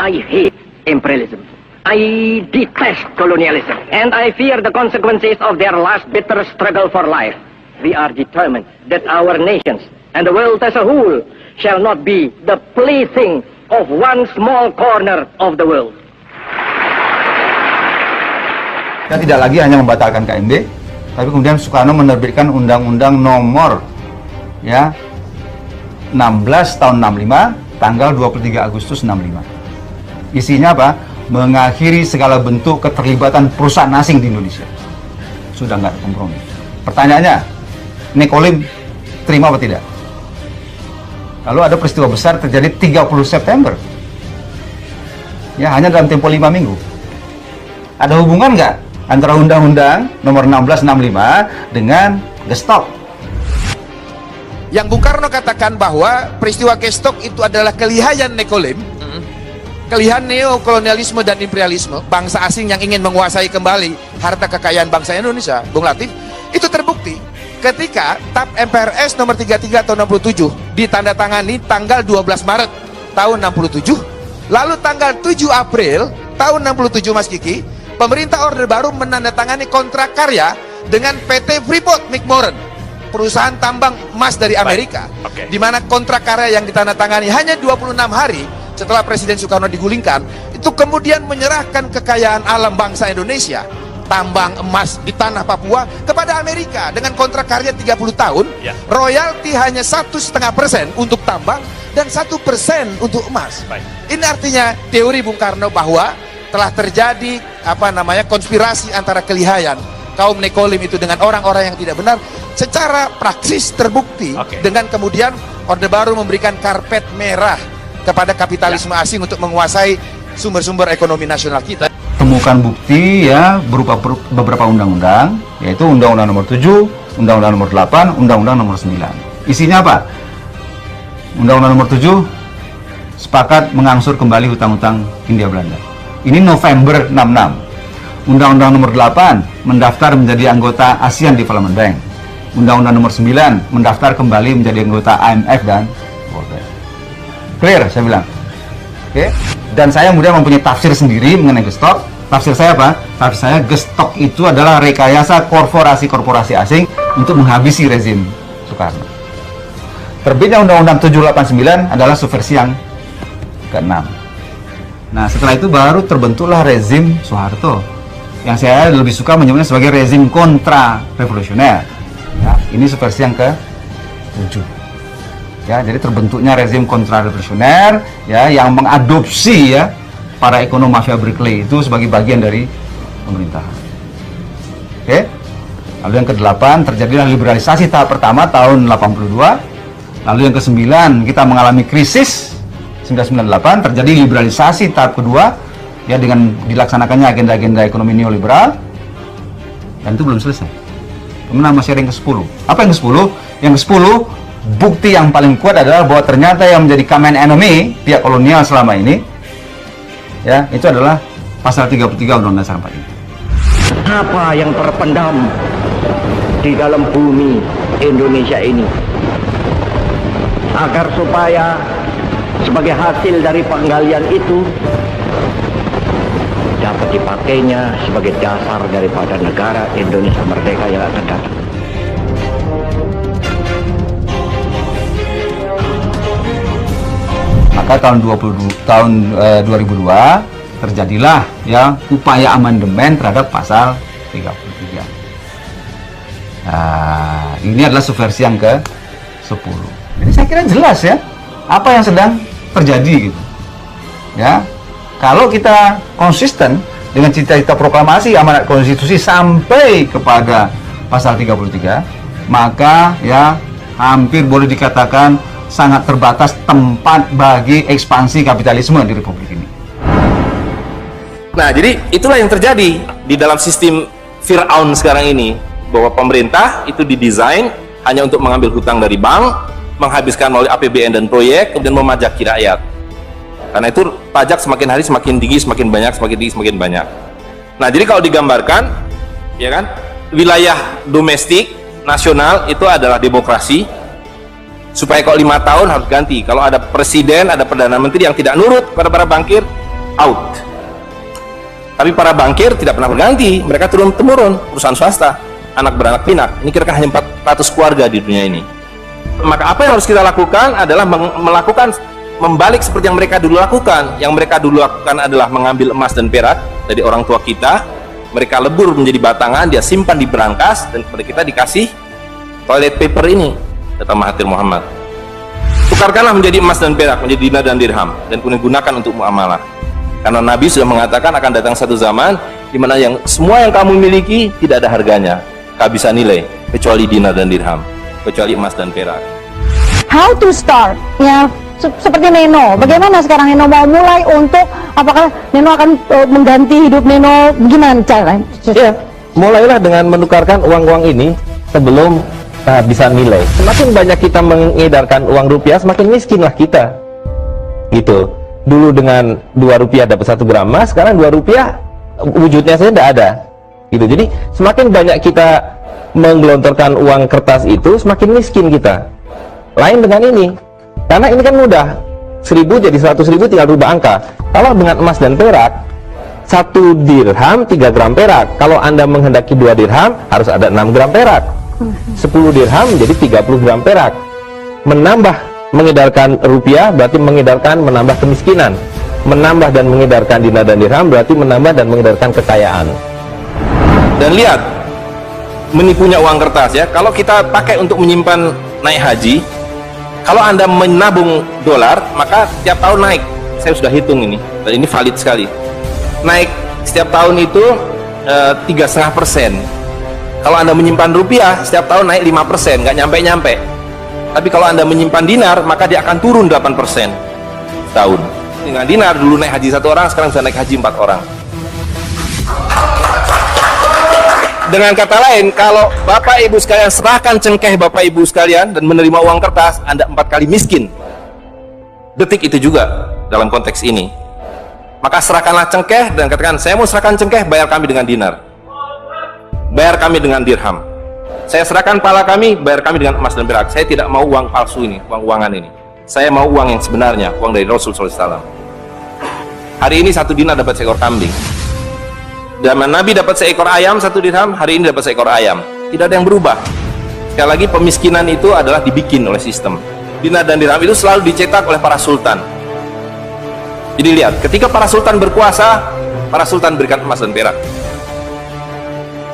I hate imperialism. I detest colonialism. And I fear the consequences of their last bitter struggle for life. We are determined that our nations and the world as a whole shall not be the plaything of one small corner of the world. Kita tidak lagi hanya membatalkan KMB, tapi kemudian Soekarno menerbitkan Undang-Undang Nomor 16 tahun 65, tanggal 23 Agustus 65. Isinya apa? Mengakhiri segala bentuk keterlibatan perusahaan asing di Indonesia. Sudah nggak ada kompromi. Pertanyaannya, Nekolim terima apa tidak? Lalu ada peristiwa besar terjadi 30 September. Ya, hanya dalam tempo 5 minggu. Ada hubungan nggak antara Undang-Undang Nomor 1665 dengan Gestok? Yang Bung Karno katakan bahwa peristiwa Gestok itu adalah kelihayan Nekolim, kelihayan neokolonialisme dan imperialisme, bangsa asing yang ingin menguasai kembali harta kekayaan bangsa Indonesia. Bung Latif, itu terbukti ketika TAP MPRS nomor 33 tahun 67 ditandatangani tanggal 12 Maret tahun 67, lalu tanggal 7 April tahun 67 Mas Kiki, pemerintah Orde Baru menandatangani kontrak karya dengan PT Freeport McMoran, perusahaan tambang emas dari Amerika, di mana kontrak karya yang ditandatangani hanya 26 hari setelah Presiden Soekarno digulingkan, itu kemudian menyerahkan kekayaan alam bangsa Indonesia, tambang emas di tanah Papua, kepada Amerika dengan kontrak karya 30 tahun, royalti hanya 1,5% untuk tambang dan 1% untuk emas. Ini artinya teori Bung Karno bahwa telah terjadi konspirasi antara kelihayan kaum Nekolim itu dengan orang-orang yang tidak benar. Secara praksis terbukti dengan kemudian Orde Baru memberikan karpet merah kepada kapitalisme asing untuk menguasai sumber-sumber ekonomi nasional kita. Temukan bukti ya berupa beberapa undang-undang, yaitu Undang-Undang Nomor 7, Undang-Undang Nomor 8, Undang-Undang Nomor 9. Isinya apa? Undang-Undang Nomor 7 sepakat mengangsur kembali hutang-hutang Hindia Belanda. Ini November 66. Undang-Undang Nomor 8 mendaftar menjadi anggota ASEAN Development Bank. Undang-Undang Nomor 9 mendaftar kembali menjadi anggota IMF dan World Bank. Clear, saya bilang. Oke. Dan saya kemudian mempunyai tafsir sendiri mengenai Gestok. Tafsir saya apa? Tafsir saya, Gestok itu adalah rekayasa korporasi-korporasi asing untuk menghabisi rezim Soekarno. Terbitnya Undang-Undang 789 adalah subversi yang ke-6. Nah, setelah itu baru terbentuklah rezim Soeharto, yang saya lebih suka menyebutnya sebagai rezim kontra-revolusioner. Ya, ini subversi yang ke-7. Ya, jadi terbentuknya rezim kontra-revolusioner ya, yang mengadopsi ya para ekonom mafia Berkeley itu sebagai bagian dari pemerintahan. Oke. Lalu yang ke-8 terjadilah liberalisasi tahap pertama tahun 82. Lalu yang ke-9 kita mengalami krisis 1998, terjadi liberalisasi tahap kedua ya dengan dilaksanakannya agenda-agenda ekonomi neoliberal. Dan itu belum selesai. Kemudian masih ada yang ke-10. Apa yang ke-10? Yang ke-10, bukti yang paling kuat adalah bahwa ternyata yang menjadi common enemy pihak kolonial selama ini ya, itu adalah pasal 33 Undang-Undang Dasar 45. Apa yang terpendam di dalam bumi Indonesia ini, agar supaya sebagai hasil dari penggalian itu dapat dipakainya sebagai dasar daripada negara Indonesia merdeka yang akan datang. Maka tahun 2002 terjadilah ya upaya amandemen terhadap pasal 33. Nah, ini adalah subversi yang ke-10. Jadi saya kira jelas ya apa yang sedang terjadi gitu. Ya. Kalau kita konsisten dengan cita-cita proklamasi amanat konstitusi sampai kepada pasal 33, maka ya hampir boleh dikatakan sangat terbatas tempat bagi ekspansi kapitalisme di Republik ini. Nah, jadi itulah yang terjadi di dalam sistem Fir'aun sekarang ini, bahwa pemerintah itu didesain hanya untuk mengambil hutang dari bank, menghabiskan melalui APBN dan proyek, kemudian memajaki rakyat. Karena itu pajak semakin hari semakin tinggi, semakin banyak, semakin tinggi, semakin banyak. Nah, jadi kalau digambarkan, ya kan, wilayah domestik nasional itu adalah demokrasi. Supaya kalau 5 tahun harus ganti. Kalau ada presiden, ada perdana menteri yang tidak nurut pada para bankir, out. Tapi para bankir tidak pernah berganti, mereka turun-temurun, perusahaan swasta, anak beranak pinak. Ini kira-kira hanya 400 keluarga di dunia ini. Maka apa yang harus kita lakukan adalah membalik seperti yang mereka dulu lakukan. Yang mereka dulu lakukan adalah mengambil emas dan perak dari orang tua kita, mereka lebur menjadi batangan, dia simpan di berangkas, dan kepada kita dikasih toilet paper ini, kata Mahathir Muhammad. Tukarkanlah menjadi emas dan perak, menjadi dinar dan dirham, dan kemudian gunakan untuk muamalah. Karena Nabi sudah mengatakan akan datang satu zaman di mana yang semua yang kamu miliki tidak ada harganya, kehabisan nilai, kecuali dinar dan dirham, kecuali emas dan perak. How to start? Ya, seperti Neno. Bagaimana sekarang Neno mau mulai untuk, apakah Neno akan mengganti hidup Neno? Gimana caranya? Ya, mulailah dengan menukarkan uang-uang ini sebelum kehabisan nilai. Semakin banyak kita mengedarkan uang rupiah, semakin miskinlah kita. Gitu. Dulu dengan 2 rupiah dapat 1 gram emas, sekarang 2 rupiah wujudnya saja tidak ada. Gitu. Jadi semakin banyak kita menggelontorkan uang kertas itu, semakin miskin kita. Lain dengan ini, karena ini kan mudah, 1000 jadi 100.000 tinggal rubah angka. Kalau dengan emas dan perak, 1 dirham 3 gram perak. Kalau Anda menghendaki 2 dirham, harus ada 6 gram perak. 10 dirham jadi 30 gram perak. Mengedarkan rupiah berarti menambah kemiskinan. Menambah dan mengedarkan dinar dan dirham berarti menambah dan mengedarkan kekayaan. Dan lihat, menipunya uang kertas ya. Kalau kita pakai untuk menyimpan naik haji, kalau Anda menabung dolar, maka setiap tahun naik. Saya sudah hitung ini, dan ini valid sekali. Naik setiap tahun itu 3,5%. Kalau Anda menyimpan rupiah, setiap tahun naik 5%, nggak nyampe-nyampe. Tapi kalau Anda menyimpan dinar, maka dia akan turun 8% setahun. Dengan dinar, dulu naik haji 1 orang, sekarang bisa naik haji 4 orang. Dengan kata lain, kalau Bapak Ibu sekalian serahkan cengkeh Bapak Ibu sekalian dan menerima uang kertas, Anda 4 kali miskin. Detik itu juga dalam konteks ini. Maka serahkanlah cengkeh dan katakan, saya mau serahkan cengkeh, bayar kami dengan dinar. Bayar kami dengan dirham. Saya serahkan pala kami, bayar kami dengan emas dan perak. Saya tidak mau uang palsu ini, uang-uangan ini. Saya mau uang yang sebenarnya, uang dari Rasul SAW. Hari ini 1 dinar dapat seekor kambing. Zaman Nabi dapat seekor ayam 1 dirham, hari ini dapat seekor ayam. Tidak ada yang berubah. Sekali lagi, pemiskinan itu adalah dibikin oleh sistem. Dinar dan dirham itu selalu dicetak oleh para sultan. Jadi lihat, ketika para sultan berkuasa, para sultan berikan emas dan perak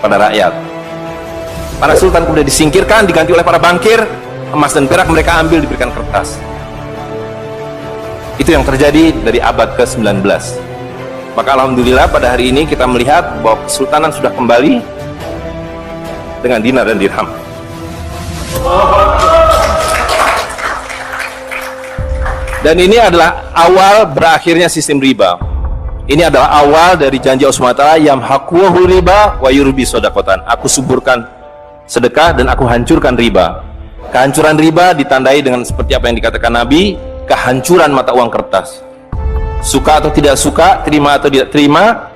pada rakyat. Para sultan kemudian disingkirkan, diganti oleh para bankir, emas dan perak mereka ambil, diberikan kertas. Itu yang terjadi dari abad ke-19. Maka alhamdulillah pada hari ini kita melihat bahwa kesultanan sudah kembali dengan dinar dan dirham. Dan ini adalah awal berakhirnya sistem riba. Ini adalah awal dari janji Allah SWT, yamhaqu riba wa yurbi shadaqatan. Aku suburkan sedekah dan aku hancurkan riba. Kehancuran riba ditandai dengan seperti apa yang dikatakan Nabi, kehancuran mata uang kertas. Suka atau tidak suka, terima atau tidak terima,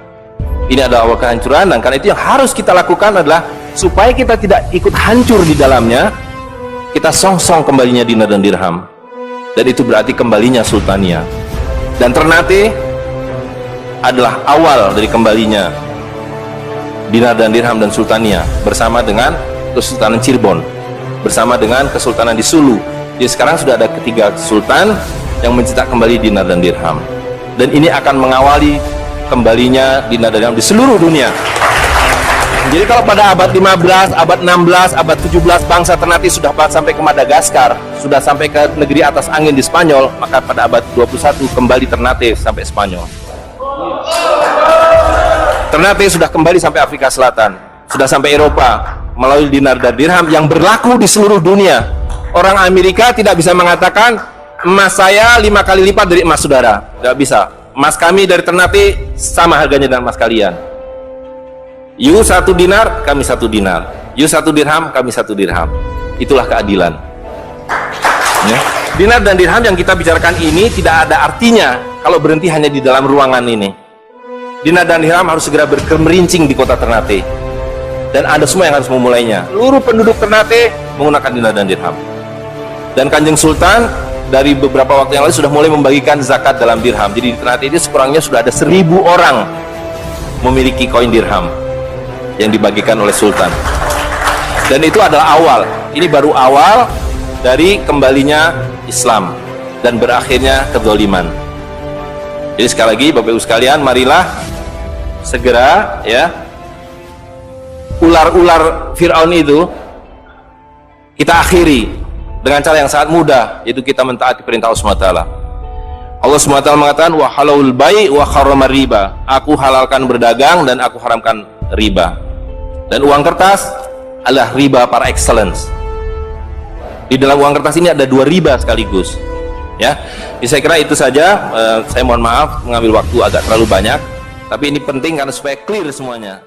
ini adalah awal kehancuran. Dan karena itu yang harus kita lakukan adalah supaya kita tidak ikut hancur di dalamnya, kita song-song kembalinya dinar dan dirham. Dan itu berarti kembalinya sultania. Dan Ternate adalah awal dari kembalinya dinar dan dirham dan sultania, bersama dengan Kesultanan Cirebon, bersama dengan Kesultanan di Sulu. Jadi sekarang sudah ada 3 sultan yang mencetak kembali dinar dan dirham. Dan ini akan mengawali kembalinya dinar dan dirham di seluruh dunia. Jadi kalau pada abad 15, abad 16, abad 17 bangsa Ternate sudah sampai ke Madagaskar, sudah sampai ke negeri atas angin di Spanyol, maka pada abad 21 kembali Ternate sampai Spanyol. Ternate sudah kembali sampai Afrika Selatan, sudah sampai Eropa melalui dinar dan dirham yang berlaku di seluruh dunia. Orang Amerika tidak bisa mengatakan emas saya 5 kali lipat dari emas saudara, tidak bisa. Emas kami dari Ternate sama harganya dengan emas kalian. You 1 dinar, kami 1 dinar. You 1 dirham, kami 1 dirham. Itulah keadilan. Ya. Dinar dan dirham yang kita bicarakan ini tidak ada artinya kalau berhenti hanya di dalam ruangan ini. Dinar dan dirham harus segera berkemerincing di kota Ternate. Dan Anda semua yang harus memulainya. Seluruh penduduk Ternate menggunakan dinar dan dirham. Dan Kanjeng Sultan dari beberapa waktu yang lalu sudah mulai membagikan zakat dalam dirham. Jadi di Ternate ini sekurangnya sudah ada 1.000 orang memiliki koin dirham yang dibagikan oleh Sultan. Dan itu adalah awal. Ini baru awal dari kembalinya Islam dan berakhirnya kezaliman. Jadi sekali lagi Bapak Ibu sekalian, marilah segera ya ular-ular Fir'aun itu kita akhiri dengan cara yang sangat mudah, yaitu kita mentaati perintah Allah SWT. Allah SWT mengatakan wa halalul bai' wa harramar riba. Aku halalkan berdagang dan aku haramkan riba. Dan uang kertas adalah riba par excellence. Di dalam uang kertas ini ada 2 riba sekaligus. Ya, jadi saya kira itu saja. Saya mohon maaf mengambil waktu agak terlalu banyak, tapi ini penting karena supaya clear semuanya.